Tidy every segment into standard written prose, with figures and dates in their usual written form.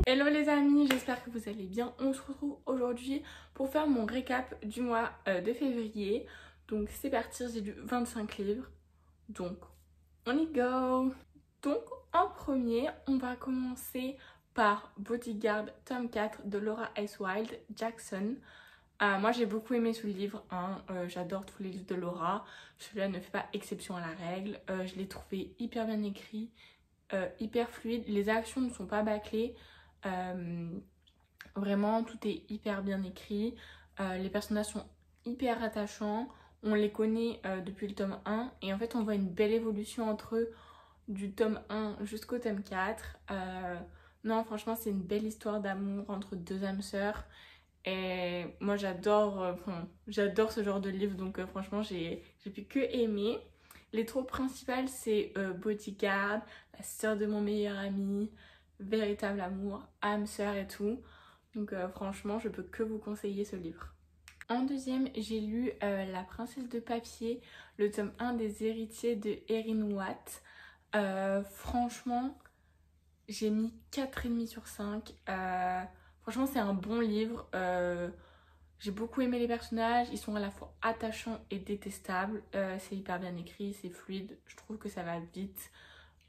Hello les amis, j'espère que vous allez bien. On se retrouve aujourd'hui pour faire mon récap du mois de février. Donc c'est parti, j'ai lu 25 livres. Donc on y go. Donc en premier, on va commencer par Bodyguard tome 4 de Laura S. Wilde Jackson. Moi j'ai beaucoup aimé ce livre, hein. J'adore tous les livres de Laura. Celui-là ne fait pas exception à la règle. Je l'ai trouvé hyper bien écrit, hyper fluide. Les actions ne sont pas bâclées. Vraiment tout est hyper bien écrit. Les personnages sont hyper attachants. On les connaît depuis le tome 1. Et en fait on voit une belle évolution entre eux du tome 1 jusqu'au tome 4. Non franchement c'est une belle histoire d'amour entre deux âmes sœurs. Et moi j'adore j'adore ce genre de livre, donc franchement j'ai pu que aimer. Les tropes principales c'est Bodyguard, la sœur de mon meilleur ami, véritable amour, âme sœur et tout. Donc franchement je peux que vous conseiller ce livre. En deuxième j'ai lu La princesse de papier, le tome 1 des héritiers de Erin Watt. Franchement j'ai mis 4,5 sur 5. Franchement c'est un bon livre. J'ai beaucoup aimé les personnages, ils sont à la fois attachants et détestables. C'est hyper bien écrit, c'est fluide, je trouve que ça va vite.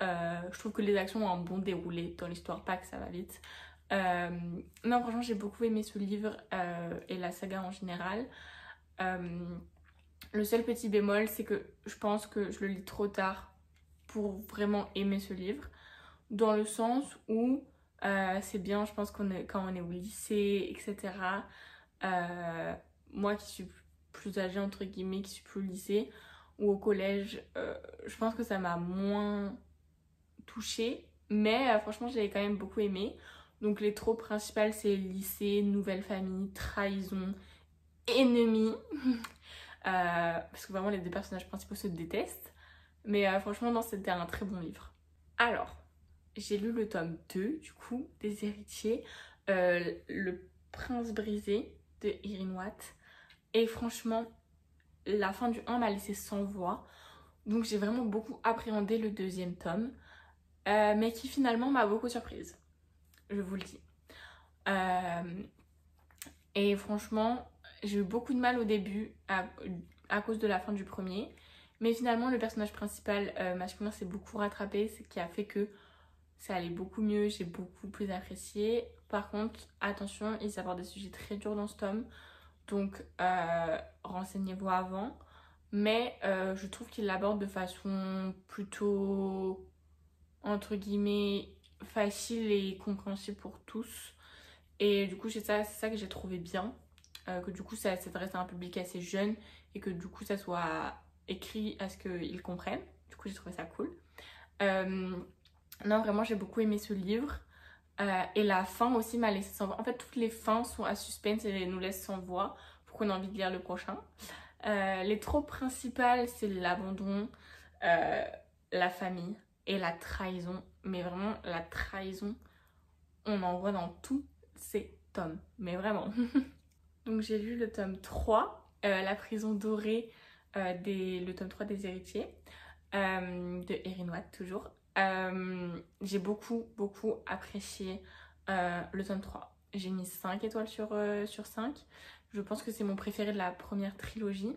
Je trouve que les actions ont un bon déroulé dans l'histoire, pas que ça va vite. Non franchement j'ai beaucoup aimé ce livre et la saga en général. Le seul petit bémol c'est que je pense que je le lis trop tard pour vraiment aimer ce livre. Dans le sens où c'est bien, je pense quand on est au lycée, etc. Moi qui suis plus âgée, entre guillemets, qui suis plus au lycée ou au collège, je pense que ça m'a moins touchée. Mais franchement, j'avais quand même beaucoup aimé. Donc les tropes principales, c'est lycée, nouvelle famille, trahison, ennemi. Parce que vraiment, les deux personnages principaux se détestent. Mais franchement, non, c'était un très bon livre. Alors, j'ai lu le tome 2 du coup des héritiers, le prince brisé de Erin Watt, et franchement la fin du 1 m'a laissé sans voix, donc j'ai vraiment beaucoup appréhendé le deuxième tome, mais qui finalement m'a beaucoup surprise, je vous le dis. Et franchement j'ai eu beaucoup de mal au début à cause de la fin du premier, mais finalement le personnage principal masculin s'est beaucoup rattrapé, ce qui a fait que ça allait beaucoup mieux, j'ai beaucoup plus apprécié. Par contre, attention, ils abordent des sujets très durs dans ce tome, donc renseignez-vous avant. Mais je trouve qu'ils l'abordent de façon plutôt, entre guillemets, facile et compréhensible pour tous. Et du coup, c'est ça que j'ai trouvé bien, que du coup ça s'adresse à un public assez jeune et que du coup ça soit écrit à ce qu'ils comprennent. Du coup, j'ai trouvé ça cool. Non, vraiment, j'ai beaucoup aimé ce livre. Et la fin aussi m'a laissé sans voix. En fait, toutes les fins sont à suspense et nous laissent sans voix pour qu'on ait envie de lire le prochain. Les tropes principales, c'est l'abandon, la famille et la trahison. Mais vraiment, la trahison, on en voit dans tous ces tomes. Mais vraiment. Donc, j'ai lu le tome 3, La prison dorée, le tome 3 des héritiers, de Erin Watt, toujours. J'ai beaucoup apprécié le tome 3. J'ai mis 5 étoiles sur 5. Je pense que c'est mon préféré de la première trilogie.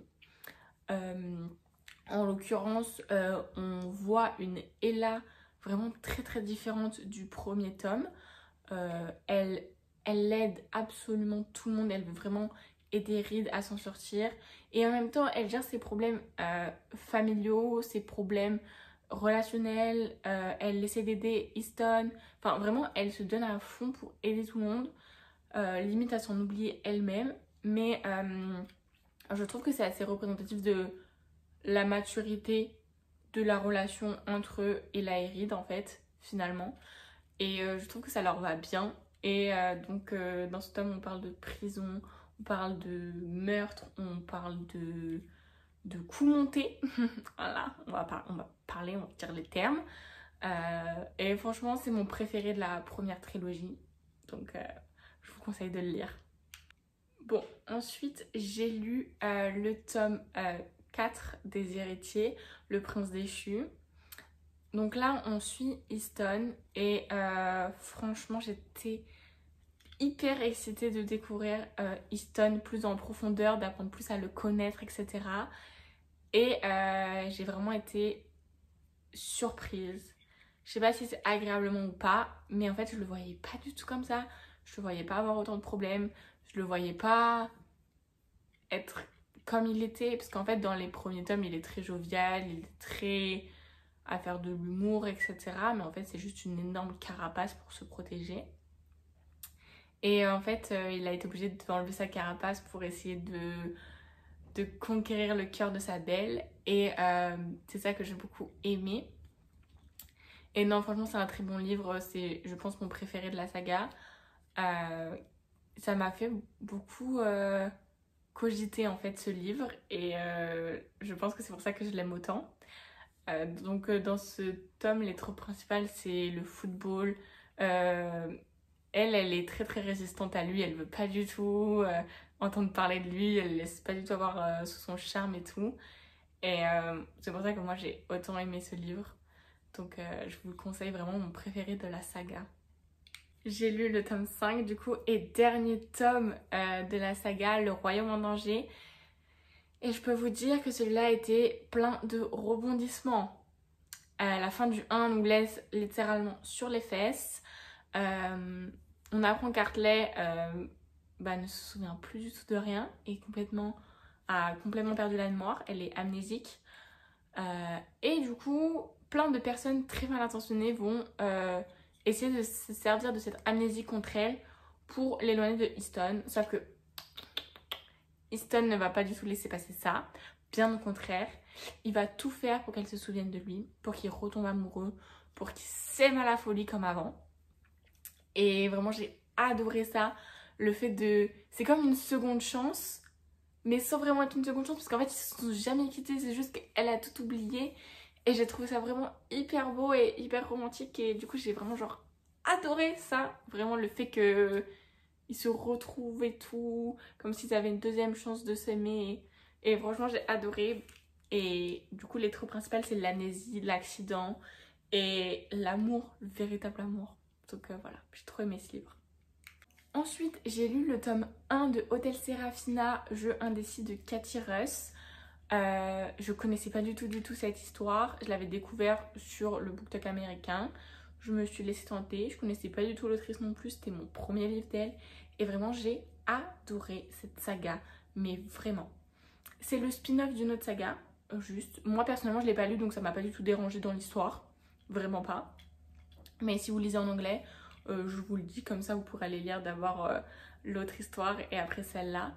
En l'occurrence, on voit une Ella vraiment très différente du premier tome. Elle aide absolument tout le monde. Elle veut vraiment aider Reed à s'en sortir. Et en même temps, elle gère ses problèmes familiaux, ses problèmes relationnelle, elle essaie d'aider Easton, enfin vraiment elle se donne à fond pour aider tout le monde, limite à s'en oublier elle-même, mais je trouve que c'est assez représentatif de la maturité de la relation entre Ella et Reed en fait, finalement, et je trouve que ça leur va bien. Et donc dans ce tome on parle de prison, on parle de meurtre, on parle de coups montés. Voilà, on va parler, on va dire les termes. Et franchement, c'est mon préféré de la première trilogie. Donc, je vous conseille de le lire. Bon, ensuite, j'ai lu le tome 4 des héritiers, Le prince déchu. Donc là, on suit Easton et franchement, j'étais hyper excitée de découvrir Easton plus en profondeur, d'apprendre plus à le connaître, etc. Et j'ai vraiment été surprise. Je sais pas si c'est agréablement ou pas, mais en fait, je le voyais pas du tout comme ça. Je le voyais pas avoir autant de problèmes. Je le voyais pas être comme il était, parce qu'en fait, dans les premiers tomes, il est très jovial, il est très à faire de l'humour, etc. Mais en fait, c'est juste une énorme carapace pour se protéger. Et en fait, il a été obligé d'enlever sa carapace pour essayer de conquérir le cœur de sa belle. Et c'est ça que j'ai beaucoup aimé. Et non, franchement, c'est un très bon livre. C'est, je pense, mon préféré de la saga. Ça m'a fait beaucoup cogiter, en fait, ce livre. Et je pense que c'est pour ça que je l'aime autant. Donc dans ce tome, les tropes principales, c'est le football. Elle est très très résistante à lui, elle veut pas du tout entendre parler de lui, elle laisse pas du tout avoir sous son charme et tout. Et c'est pour ça que moi j'ai autant aimé ce livre. Donc je vous le conseille, vraiment mon préféré de la saga. J'ai lu le tome 5 du coup et dernier tome de la saga, Le Royaume en danger. Et je peux vous dire que celui-là a été plein de rebondissements. La fin du 1 nous laisse littéralement sur les fesses. On apprend qu'Hartley ne se souvient plus du tout de rien et a complètement perdu la mémoire. Elle est amnésique. Et du coup, plein de personnes très mal intentionnées vont essayer de se servir de cette amnésie contre elle pour l'éloigner de Easton. Sauf que Easton ne va pas du tout laisser passer ça. Bien au contraire, il va tout faire pour qu'elle se souvienne de lui, pour qu'il retombe amoureux, pour qu'il s'aime à la folie comme avant. Et vraiment, j'ai adoré ça. Le fait de... C'est comme une seconde chance, mais sans vraiment être une seconde chance, parce qu'en fait, ils se sont jamais quittés, c'est juste qu'elle a tout oublié. Et j'ai trouvé ça vraiment hyper beau et hyper romantique. Et du coup, j'ai vraiment genre adoré ça. Vraiment, le fait que ils se retrouvent et tout, comme s'ils avaient une deuxième chance de s'aimer. Et franchement, j'ai adoré. Et du coup, les traits principaux, c'est l'amnésie, l'accident et l'amour, le véritable amour. Donc voilà, j'ai trop aimé ce livre. Ensuite, j'ai lu le tome 1 de Hôtel Serafina, jeu indécis de Cathy Russ. Je connaissais pas du tout cette histoire. Je l'avais découvert sur le BookTok américain. Je me suis laissée tenter. Je connaissais pas du tout l'autrice non plus. C'était mon premier livre d'elle. Et vraiment, j'ai adoré cette saga. Mais vraiment. C'est le spin-off d'une autre saga. Juste. Moi, personnellement, je l'ai pas lu. Donc, ça m'a pas du tout dérangé dans l'histoire. Vraiment pas. Mais si vous lisez en anglais, je vous le dis. Comme ça, vous pourrez aller lire d'abord l'autre histoire et après celle-là.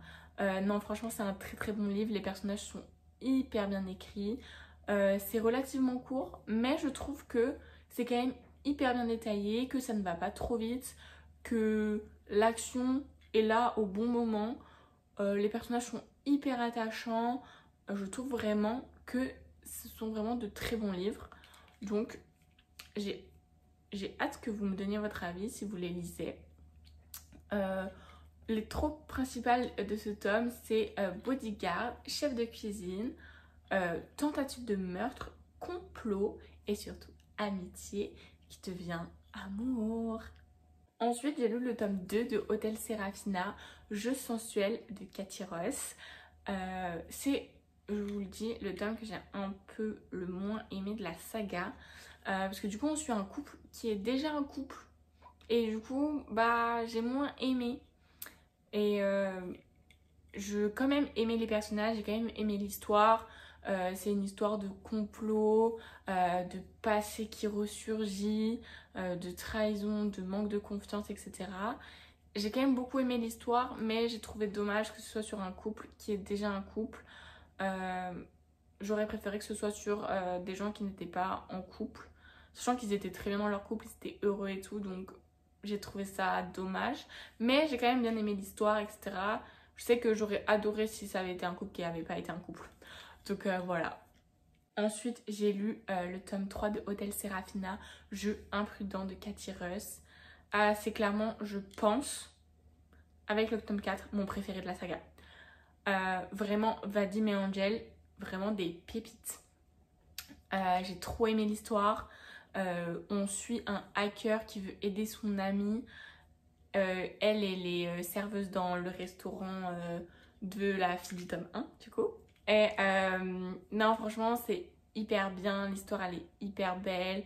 Non, franchement, c'est un très très bon livre. Les personnages sont hyper bien écrits. C'est relativement court, mais je trouve que c'est quand même hyper bien détaillé, que ça ne va pas trop vite, que l'action est là au bon moment. Les personnages sont hyper attachants. Je trouve vraiment que ce sont vraiment de très bons livres. Donc, j'ai hâte que vous me donniez votre avis si vous les lisez. Les tropes principales de ce tome, c'est bodyguard, chef de cuisine, tentative de meurtre, complot et surtout amitié qui devient amour. Ensuite, j'ai lu le tome 2 de Hôtel Serafina, jeu sensuel de Cathy Russ. C'est, je vous le dis, le tome que j'ai un peu le moins aimé de la saga. Parce que du coup, on suit un couple qui est déjà un couple. Et du coup, j'ai moins aimé. Et j'ai quand même aimé les personnages, j'ai quand même aimé l'histoire. C'est une histoire de complot, de passé qui ressurgit, de trahison, de manque de confiance, etc. J'ai quand même beaucoup aimé l'histoire, mais j'ai trouvé dommage que ce soit sur un couple qui est déjà un couple. J'aurais préféré que ce soit sur des gens qui n'étaient pas en couple. Sachant qu'ils étaient très bien dans leur couple, ils étaient heureux et tout, donc j'ai trouvé ça dommage. Mais j'ai quand même bien aimé l'histoire, etc. Je sais que j'aurais adoré si ça avait été un couple qui n'avait pas été un couple. Donc voilà. Ensuite, j'ai lu le tome 3 de Hôtel Serafina, jeu imprudent de Cathy Russ. C'est clairement, je pense, avec le tome 4, mon préféré de la saga. Vraiment, Vadim et Angel, vraiment des pépites. J'ai trop aimé l'histoire. On suit un hacker qui veut aider son amie. Elle est serveuse dans le restaurant de la fille du tome 1 du coup. Et non, franchement, c'est hyper bien. L'histoire, elle est hyper belle.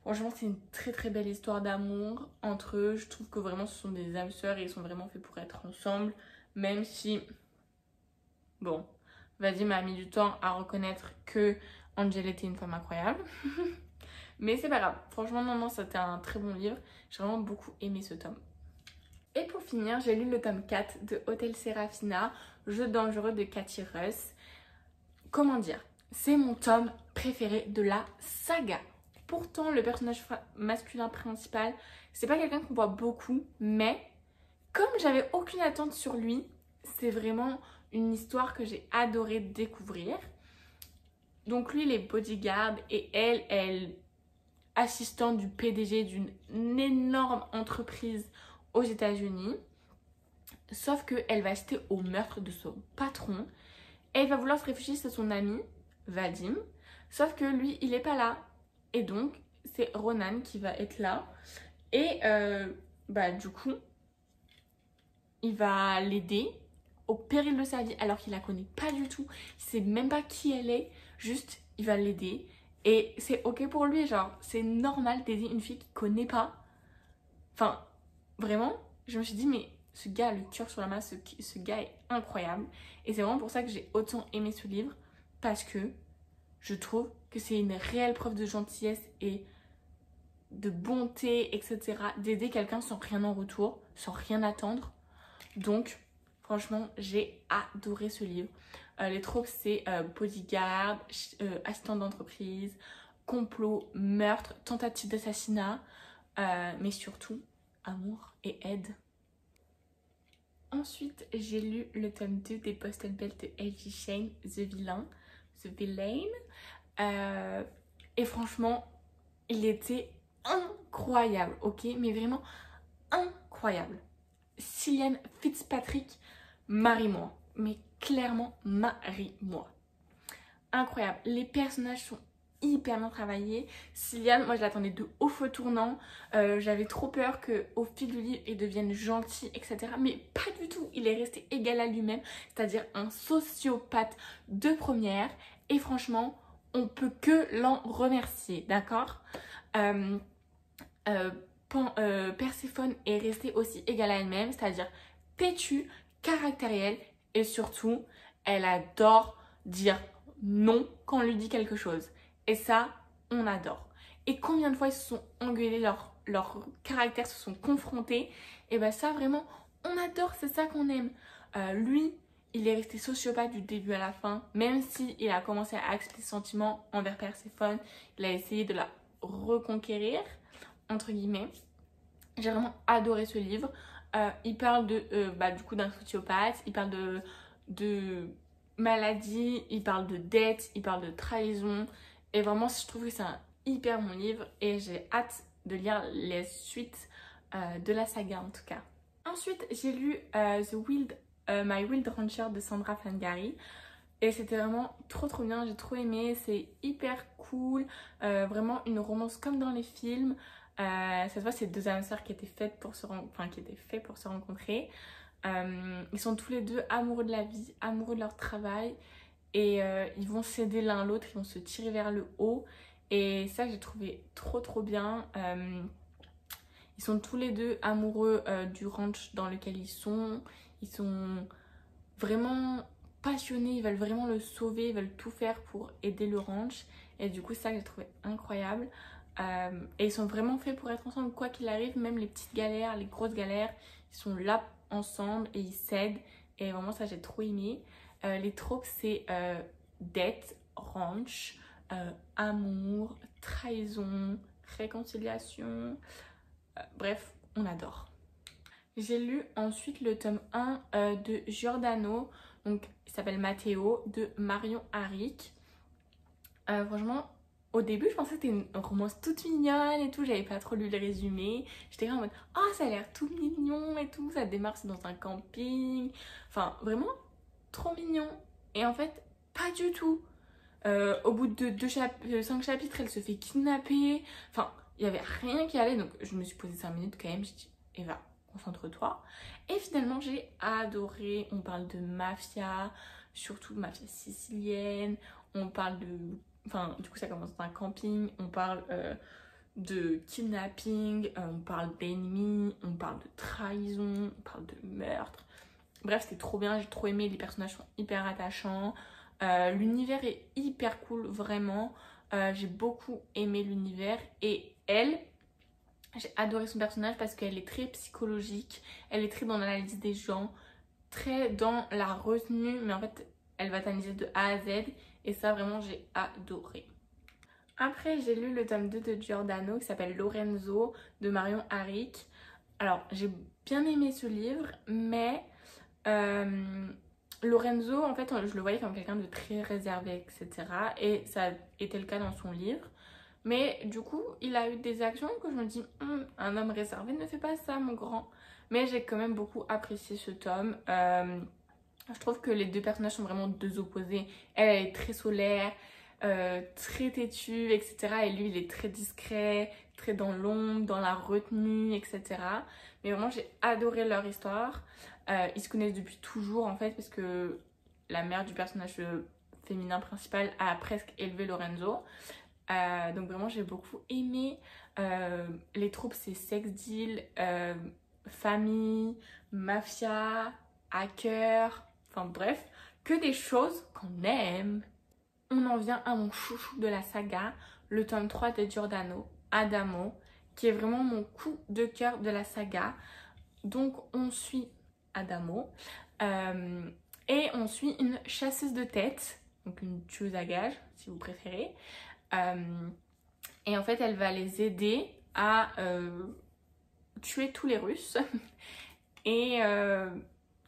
Franchement, c'est une très très belle histoire d'amour entre eux. Je trouve que vraiment, ce sont des âmes sœurs et ils sont vraiment faits pour être ensemble. Même si, bon, Vadim m'a mis du temps à reconnaître que Angel était une femme incroyable. Mais c'est pas grave. Franchement, non, c'était un très bon livre. J'ai vraiment beaucoup aimé ce tome. Et pour finir, j'ai lu le tome 4 de Hôtel Serafina, Jeu dangereux de Cathy Russ. Comment dire? C'est mon tome préféré de la saga. Pourtant, le personnage masculin principal, c'est pas quelqu'un qu'on voit beaucoup, mais comme j'avais aucune attente sur lui, c'est vraiment une histoire que j'ai adoré découvrir. Donc lui, il est bodyguard et elle assistante du PDG d'une énorme entreprise aux États-Unis. Sauf qu'elle va assister au meurtre de son patron. Et elle va vouloir se réfugier chez son ami, Vadim. Sauf que lui, il n'est pas là. Et donc, c'est Ronan qui va être là. Et du coup, il va l'aider au péril de sa vie alors qu'il la connaît pas du tout. Il sait même pas qui elle est. Juste, il va l'aider. Et c'est ok pour lui, genre, c'est normal d'aider une fille qu'il connaît pas. Enfin, vraiment, je me suis dit, mais ce gars a le cœur sur la main, ce gars est incroyable. Et c'est vraiment pour ça que j'ai autant aimé ce livre. Parce que je trouve que c'est une réelle preuve de gentillesse et de bonté, etc. D'aider quelqu'un sans rien en retour, sans rien attendre. Donc, franchement, j'ai adoré ce livre. Les tropes, c'est bodyguard, assistant d'entreprise, complot, meurtre, tentative d'assassinat, mais surtout amour et aide. Ensuite, j'ai lu le tome 2 des Boston Belt de L.J. Shane, The Villain. Et franchement, il était incroyable, ok? Mais vraiment incroyable. Cillian Fitzpatrick, marie-moi. Mais clairement, marie-moi. Incroyable. Les personnages sont hyper bien travaillés. Cillian, moi je l'attendais de haut feu tournant. J'avais trop peur qu'au fil du livre, il devienne gentil, etc. Mais pas du tout. Il est resté égal à lui-même. C'est-à-dire un sociopathe de première. Et franchement, on peut que l'en remercier, d'accord? Perséphone est restée aussi égale à elle-même, c'est-à-dire têtue, caractérielle et surtout, elle adore dire non quand on lui dit quelque chose. Et ça, on adore. Et combien de fois ils se sont engueulés, leurs caractères se sont confrontés. Et ben ça, vraiment, on adore, c'est ça qu'on aime. Lui, il est resté sociopathe du début à la fin, même s'il a commencé à accepter ses sentiments envers Perséphone. Il a essayé de la reconquérir, entre guillemets. J'ai vraiment adoré ce livre. Il parle du coup d'un sociopathe, il parle de maladie, il parle de dette, il parle de trahison. Et vraiment, je trouve que c'est un hyper bon livre et j'ai hâte de lire les suites de la saga en tout cas. Ensuite, j'ai lu My Wild Rancher de Sandra Fangari. Et c'était vraiment trop bien, j'ai trop aimé, c'est hyper cool, vraiment une romance comme dans les films. Cette fois, c'est deux âmes sœurs qui étaient faits pour se rencontrer. Ils sont tous les deux amoureux de la vie, amoureux de leur travail et ils vont s'aider l'un l'autre, ils vont se tirer vers le haut. Et ça, j'ai trouvé trop bien. Ils sont tous les deux amoureux du ranch dans lequel ils sont vraiment passionnés, ils veulent vraiment le sauver, ils veulent tout faire pour aider le ranch. Et du coup, ça, j'ai trouvé incroyable. Et ils sont vraiment faits pour être ensemble, quoi qu'il arrive, même les petites galères, les grosses galères, ils sont là ensemble et ils s'aident. Et vraiment, ça, j'ai trop aimé. Les tropes, c'est dette, ranch, amour, trahison, réconciliation. Bref, on adore. J'ai lu ensuite le tome 1 de Giordano, donc il s'appelle Matteo, de Marion Harrick. Franchement, au début, je pensais que c'était une romance toute mignonne et tout, j'avais pas trop lu le résumé. J'étais là en mode, oh, ça a l'air tout mignon et tout, ça démarre dans un camping. Enfin, vraiment, trop mignon. Et en fait, pas du tout. Au bout de 5 chapitres, elle se fait kidnapper. Enfin, il n'y avait rien qui allait. Donc, je me suis posé 5 minutes quand même. J'ai dit, Eva, concentre-toi. Et finalement, j'ai adoré. On parle de mafia, surtout de mafia sicilienne. On parle de... Enfin, du coup, ça commence dans un camping. On parle de kidnapping. On parle d'ennemis. On parle de trahison. On parle de meurtre. Bref, c'était trop bien. J'ai trop aimé. Les personnages sont hyper attachants. L'univers est hyper cool, vraiment. J'ai beaucoup aimé l'univers. Et elle... J'ai adoré son personnage parce qu'elle est très psychologique, elle est très dans l'analyse des gens, très dans la retenue, mais en fait, elle va t'analyser de A à Z et ça, vraiment, j'ai adoré. Après, j'ai lu le tome 2 de Giordano qui s'appelle Lorenzo de Marion Harrick. Alors, j'ai bien aimé ce livre, mais Lorenzo, en fait, je le voyais comme quelqu'un de très réservé, etc. Et ça était le cas dans son livre. Mais du coup, il a eu des actions que je me dis, un homme réservé ne fait pas ça, mon grand. Mais j'ai quand même beaucoup apprécié ce tome. Je trouve que les deux personnages sont vraiment deux opposés. Elle est très solaire, très têtue, etc. Et lui, il est très discret, très dans l'ombre, dans la retenue, etc. Mais vraiment, j'ai adoré leur histoire. Ils se connaissent depuis toujours, en fait, parce que la mère du personnage féminin principal a presque élevé Lorenzo. Donc vraiment j'ai beaucoup aimé. Les troupes c'est sex deal, famille, mafia, hacker, enfin bref, que des choses qu'on aime. On en vient à mon chouchou de la saga, le tome 3 de Giordano, Adamo, qui est vraiment mon coup de cœur de la saga. Donc on suit Adamo et on suit une chasseuse de tête, donc une tueuse à gages si vous préférez. Et en fait, elle va les aider à tuer tous les Russes. Et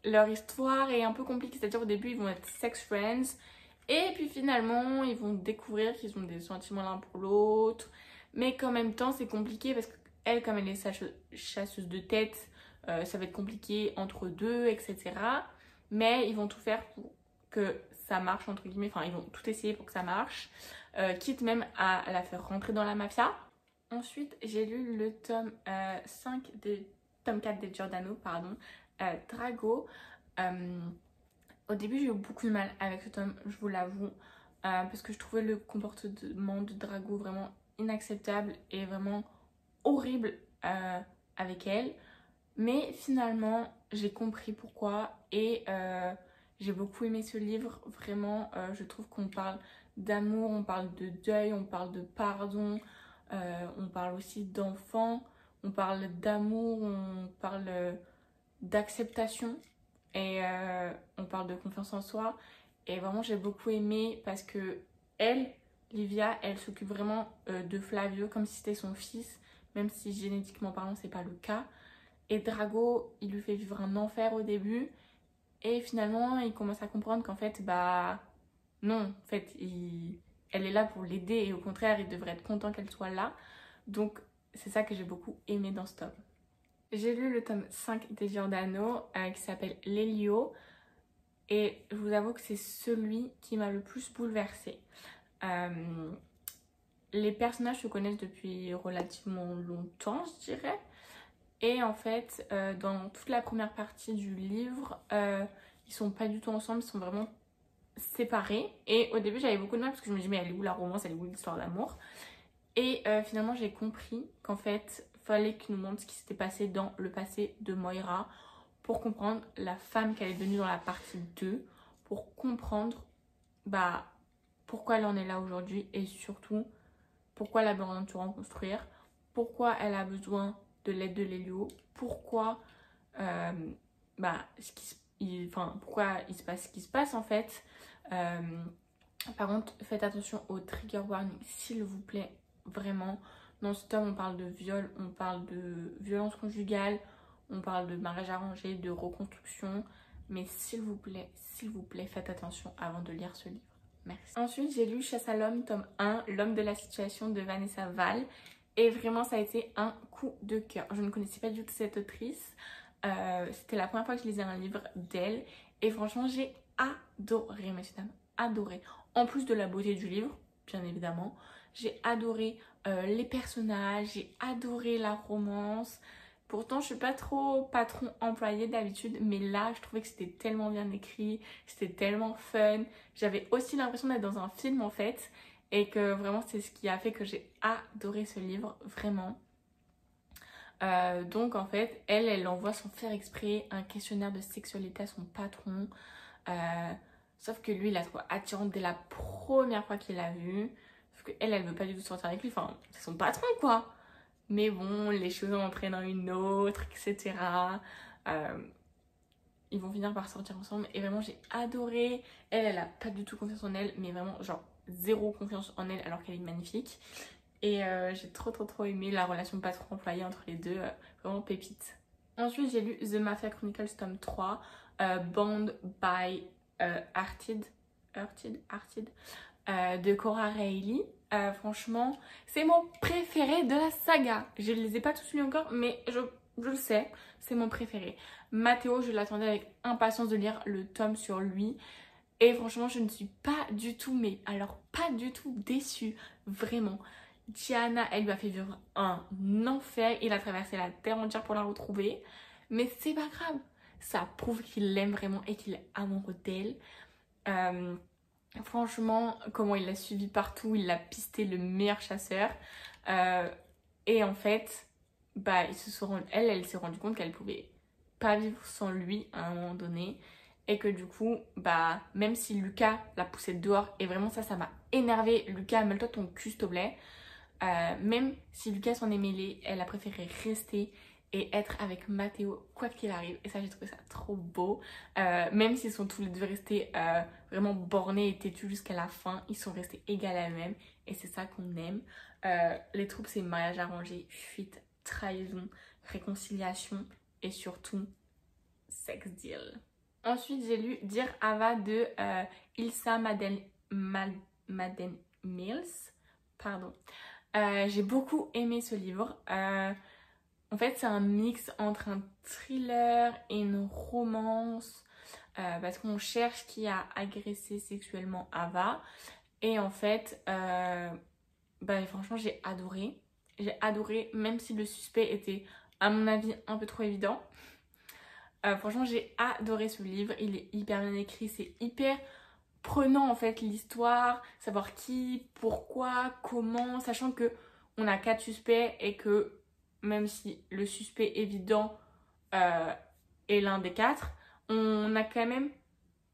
leur histoire est un peu compliquée, c'est-à-dire au début, ils vont être sex friends. Et puis finalement, ils vont découvrir qu'ils ont des sentiments l'un pour l'autre. Mais qu'en même temps, c'est compliqué parce qu'elle, comme elle est chasseuse de tête, ça va être compliqué entre deux, etc. Mais ils vont tout faire pour que ça marche, entre guillemets. Enfin, ils vont tout essayer pour que ça marche. Quitte même à la faire rentrer dans la mafia. Ensuite, j'ai lu le tome 4 de Giordano, pardon, Drago. Au début, j'ai eu beaucoup de mal avec ce tome, je vous l'avoue, parce que je trouvais le comportement de Drago vraiment inacceptable et vraiment horrible avec elle. Mais finalement, j'ai compris pourquoi et j'ai beaucoup aimé ce livre. Vraiment, je trouve qu'on parle d'amour, on parle de deuil, on parle de pardon, on parle aussi d'enfants, on parle d'amour, on parle d'acceptation et on parle de confiance en soi. Et vraiment, j'ai beaucoup aimé parce que elle, Livia, elle s'occupe vraiment de Flavio comme si c'était son fils, même si génétiquement parlant, c'est pas le cas. Et Drago, il lui fait vivre un enfer au début. Et finalement, il commence à comprendre qu'en fait, bah non, en fait, elle est là pour l'aider et au contraire, il devrait être content qu'elle soit là. Donc, c'est ça que j'ai beaucoup aimé dans ce tome. J'ai lu le tome 5 de Giordano qui s'appelle Lelio. Et je vous avoue que c'est celui qui m'a le plus bouleversée. Les personnages se connaissent depuis relativement longtemps, je dirais. Et en fait, dans toute la première partie du livre, ils sont pas du tout ensemble, ils sont vraiment séparés. Et au début, j'avais beaucoup de mal parce que je me dis, mais elle est où la romance, elle est où l'histoire d'amour? Et finalement, j'ai compris qu'en fait, fallait qu'ils nous montrent ce qui s'était passé dans le passé de Moira pour comprendre la femme qu'elle est devenue dans la partie 2, pour comprendre bah, pourquoi elle en est là aujourd'hui et surtout pourquoi elle a besoin de se reconstruire, pourquoi elle a besoin de l'aide de Lelio, pourquoi pourquoi il se passe ce qui se passe en fait. Par contre, faites attention au trigger warning, s'il vous plaît, vraiment. Dans ce tome, on parle de viol, on parle de violence conjugale, on parle de mariage arrangé, de reconstruction. Mais s'il vous plaît, faites attention avant de lire ce livre. Merci. Ensuite, j'ai lu Chasse à l'homme, tome 1, L'homme de la situation de Vanessa Val. Et vraiment, ça a été un coup de cœur. Je ne connaissais pas du tout cette autrice. C'était la première fois que je lisais un livre d'elle. Et franchement, j'ai adoré, messieurs dames, adoré. En plus de la beauté du livre, bien évidemment, j'ai adoré les personnages, j'ai adoré la romance. Pourtant, je suis pas trop patron employé d'habitude, mais là, je trouvais que c'était tellement bien écrit, c'était tellement fun. J'avais aussi l'impression d'être dans un film en fait, et que vraiment, c'est ce qui a fait que j'ai adoré ce livre, vraiment. Donc en fait, elle envoie sans faire exprès un questionnaire de sexualité à son patron. Euh, Sauf que lui, il la trouve attirante dès la première fois qu'il l'a vue. Sauf qu'elle, elle veut pas du tout sortir avec lui. Enfin, c'est son patron, quoi. Mais bon, les choses en entraînant une autre, etc. Euh, Ils vont finir par sortir ensemble. Et vraiment, j'ai adoré. Elle a pas du tout confiance en elle. Mais vraiment, genre, zéro confiance en elle alors qu'elle est magnifique. Et j'ai trop aimé la relation patron-employé entre les deux. Vraiment pépite. Ensuite, j'ai lu The Mafia Chronicles tome 3. Bound by Hearted, de Cora Reilly. Franchement, c'est mon préféré de la saga. Je ne les ai pas tous lus encore, mais je le sais, c'est mon préféré. Matteo, je l'attendais avec impatience de lire le tome sur lui. Et franchement, je ne suis pas du tout, mais alors pas du tout déçue. Vraiment. Diana, elle lui a fait vivre un enfer. Il a traversé la terre entière pour la retrouver. Mais c'est pas grave. Ça prouve qu'il l'aime vraiment et qu'il est amoureux d'elle. Franchement, comment il l'a suivi partout, il l'a pisté le meilleur chasseur. Et en fait, bah, elle s'est rendue compte qu'elle pouvait pas vivre sans lui à un moment donné. Et que du coup, bah, même si Lucas l'a poussée dehors, et vraiment ça m'a énervé. Lucas, mêle-toi ton cul, s'il te plaît. Même si Lucas s'en est mêlé, elle a préféré rester et être avec Matteo quoi qu'il arrive. Et ça, j'ai trouvé ça trop beau. Même s'ils sont tous les deux restés vraiment bornés et têtus jusqu'à la fin, ils sont restés égales à eux-mêmes. Et c'est ça qu'on aime. Les troupes, c'est mariage arrangé, fuite, trahison, réconciliation et surtout sex deal. Ensuite, j'ai lu Dear Ava de Ilsa Maden Mills. Pardon. J'ai beaucoup aimé ce livre. En fait, c'est un mix entre un thriller et une romance. Parce qu'on cherche qui a agressé sexuellement Ava. Et en fait, bah, franchement, j'ai adoré. J'ai adoré, même si le suspect était, à mon avis, un peu trop évident. Franchement, j'ai adoré ce livre. Il est hyper bien écrit. C'est hyper prenant en fait l'histoire, savoir qui, pourquoi, comment, sachant que on a 4 suspects et que même si le suspect évident est l'un des 4, on a quand même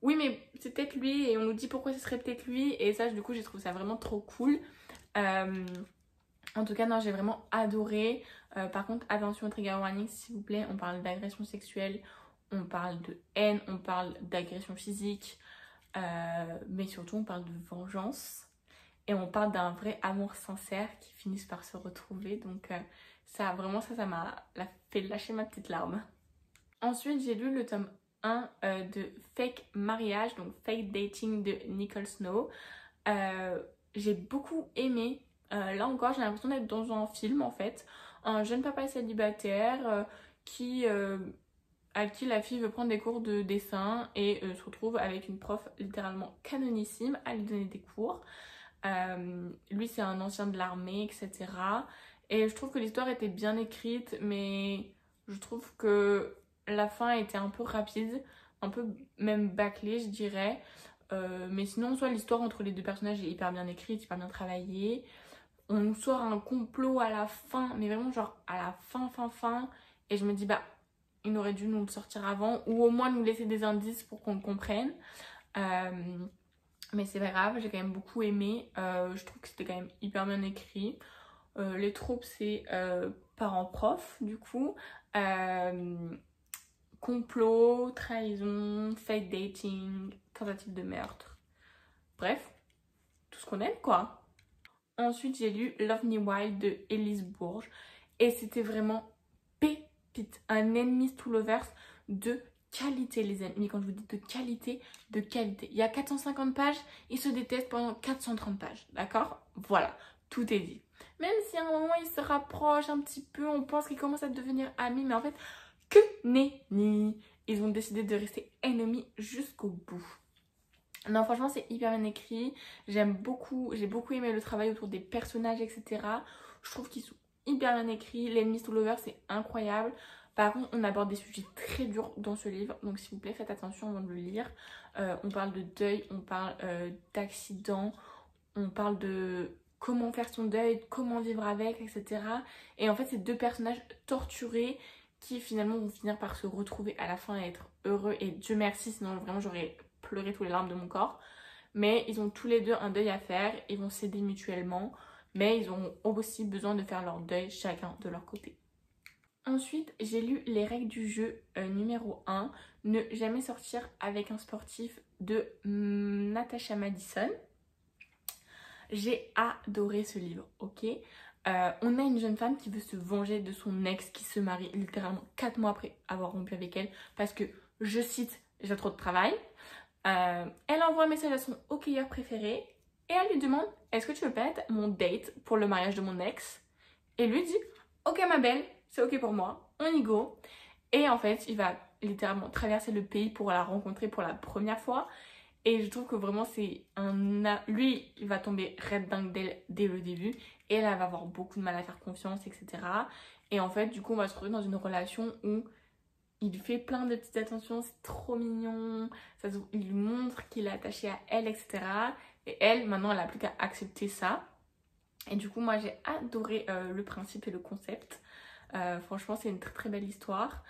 oui mais c'est peut-être lui et on nous dit pourquoi ce serait peut-être lui et ça du coup j'ai trouvé ça vraiment trop cool. En tout cas non j'ai vraiment adoré. Par contre attention au trigger warning s'il vous plaît, on parle d'agression sexuelle, on parle de haine, on parle d'agression physique. Mais surtout on parle de vengeance et on parle d'un vrai amour sincère qui finissent par se retrouver donc ça vraiment ça m'a fait lâcher ma petite larme. Ensuite j'ai lu le tome 1 de Fake Mariage, donc Fake Dating de Nicole Snow. J'ai beaucoup aimé. Là encore j'ai l'impression d'être dans un film en fait, un jeune papa célibataire à qui la fille veut prendre des cours de dessin et se retrouve avec une prof littéralement canonissime à lui donner des cours. Lui c'est un ancien de l'armée, etc. Et je trouve que l'histoire était bien écrite, mais je trouve que la fin était un peu rapide, un peu même bâclée je dirais. Mais sinon soit l'histoire entre les deux personnages est hyper bien écrite, hyper bien travaillée. On nous sort un complot à la fin, mais vraiment genre à la fin. Et je me dis bah il aurait dû nous le sortir avant ou au moins nous laisser des indices pour qu'on le comprenne. Mais c'est pas grave, j'ai quand même beaucoup aimé. Je trouve que c'était quand même hyper bien écrit. Les troupes, c'est parents-prof, du coup. Complot, trahison, fake dating, tentative de meurtre. Bref, tout ce qu'on aime, quoi. Ensuite, j'ai lu Love Me Wild de Elise Bourges. Et c'était vraiment pépite. Un enemies to lovers de qualité, les amis. Quand je vous dis de qualité, de qualité. Il y a 450 pages, ils se détestent pendant 430 pages. D'accord? Voilà, tout est dit. Même si à un moment ils se rapprochent un petit peu, on pense qu'ils commencent à devenir amis, mais en fait, que nenni. Ils ont décidé de rester ennemis jusqu'au bout. Non, franchement, c'est hyper bien écrit. J'aime beaucoup, j'ai beaucoup aimé le travail autour des personnages, etc. Je trouve qu'ils sont hyper bien écrits. L'Enemies to Lovers, c'est incroyable. Par contre, on aborde des sujets très durs dans ce livre. Donc, s'il vous plaît, faites attention avant de le lire. On parle de deuil, on parle d'accident, on parle de comment faire son deuil, comment vivre avec, etc. Et en fait, c'est deux personnages torturés qui finalement vont finir par se retrouver à la fin et être heureux. Et Dieu merci, sinon vraiment j'aurais pleuré tous les larmes de mon corps. Mais ils ont tous les deux un deuil à faire, ils vont s'aider mutuellement, mais ils ont aussi besoin de faire leur deuil chacun de leur côté. Ensuite, j'ai lu Les règles du jeu numéro 1, Ne jamais sortir avec un sportif de Natasha Madison. J'ai adoré ce livre, ok. On a une jeune femme qui veut se venger de son ex qui se marie littéralement 4 mois après avoir rompu avec elle parce que, je cite, j'ai trop de travail. Elle envoie un message à son hockeyeur préféré et elle lui demande est-ce que tu veux pas être mon date pour le mariage de mon ex? Et lui dit ok ma belle, c'est ok pour moi, on y go. Et en fait il va littéralement traverser le pays pour la rencontrer pour la première fois. Et je trouve que vraiment c'est lui il va tomber red dingue dès le début. Et elle va avoir beaucoup de mal à faire confiance, etc. Et en fait du coup on va se retrouver dans une relation où il fait plein de petites attentions, c'est trop mignon. Il lui montre qu'il est attaché à elle, etc. Et elle, maintenant, elle n'a plus qu'à accepter ça. Et du coup, moi, j'ai adoré le principe et le concept. Franchement, c'est une très très belle histoire.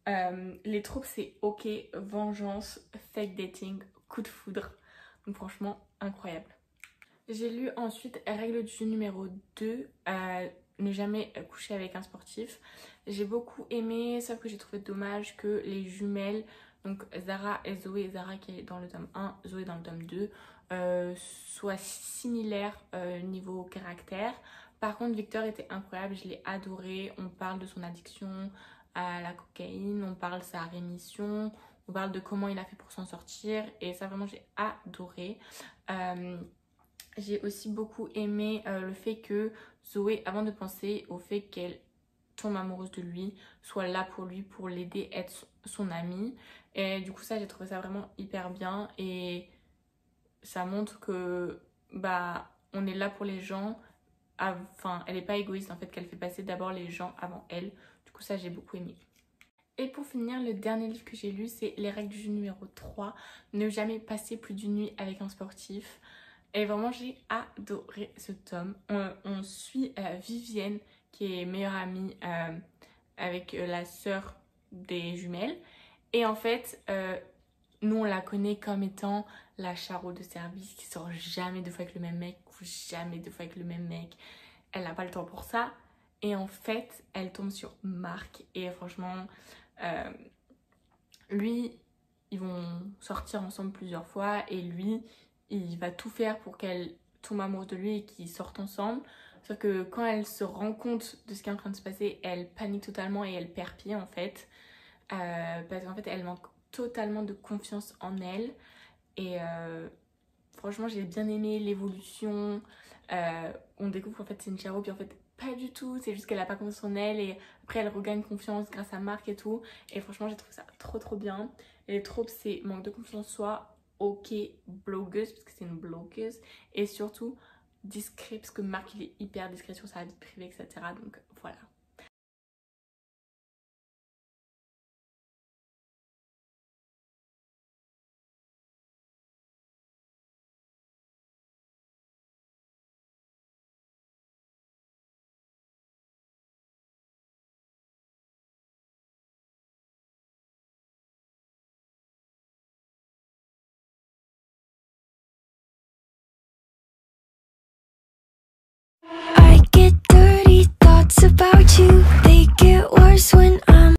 Les tropes, c'est ok, vengeance, fake dating, coup de foudre. Donc franchement, incroyable. J'ai lu ensuite Règle du jeu numéro 2. Ne jamais coucher avec un sportif. J'ai beaucoup aimé, sauf que j'ai trouvé dommage que les jumelles, donc Zara et Zoé, Zara qui est dans le tome 1, Zoé dans le tome 2, soient similaires niveau caractère. Par contre, Victor était incroyable, je l'ai adoré. On parle de son addiction à la cocaïne, on parle de sa rémission, on parle de comment il a fait pour s'en sortir. Et ça, vraiment, j'ai adoré. J'ai aussi beaucoup aimé le fait que Zoé, avant de penser au fait qu'elle tombe amoureuse de lui, soit là pour lui, pour l'aider, être son amie. Et du coup ça, j'ai trouvé ça vraiment hyper bien. Et ça montre que bah on est là pour les gens. Enfin, elle n'est pas égoïste en fait, qu'elle fait passer d'abord les gens avant elle. Du coup ça, j'ai beaucoup aimé. Et pour finir, le dernier livre que j'ai lu, c'est Les règles du jeu numéro 3. Ne jamais passer plus d'une nuit avec un sportif. Et vraiment j'ai adoré ce tome. On suit Vivienne qui est meilleure amie avec la sœur des jumelles. Et en fait, nous on la connaît comme étant la charreau de service qui sort jamais deux fois avec le même mec, ou jamais deux fois avec le même mec. Elle n'a pas le temps pour ça. Et en fait, elle tombe sur Marc. Et franchement, lui, ils vont sortir ensemble plusieurs fois. Et lui, il va tout faire pour qu'elle tombe amoureuse de lui et qu'ils sortent ensemble. Sauf que quand elle se rend compte de ce qui est en train de se passer, elle panique totalement et elle perd pied en fait. Parce qu'en fait, elle manque totalement de confiance en elle. Et franchement, j'ai bien aimé l'évolution. On découvre qu'en fait, c'est une charo, puis en fait, pas du tout. C'est juste qu'elle a pas confiance en elle. Et après, elle regagne confiance grâce à Marc et tout. Et franchement, j'ai trouvé ça trop trop bien. Et les tropes, c'est manque de confiance en soi. Ok, blogueuse, parce que c'est une blogueuse, et surtout discret, parce que Marc il est hyper discret sur sa vie privée, etc. Donc voilà. I get dirty thoughts about you. They get worse when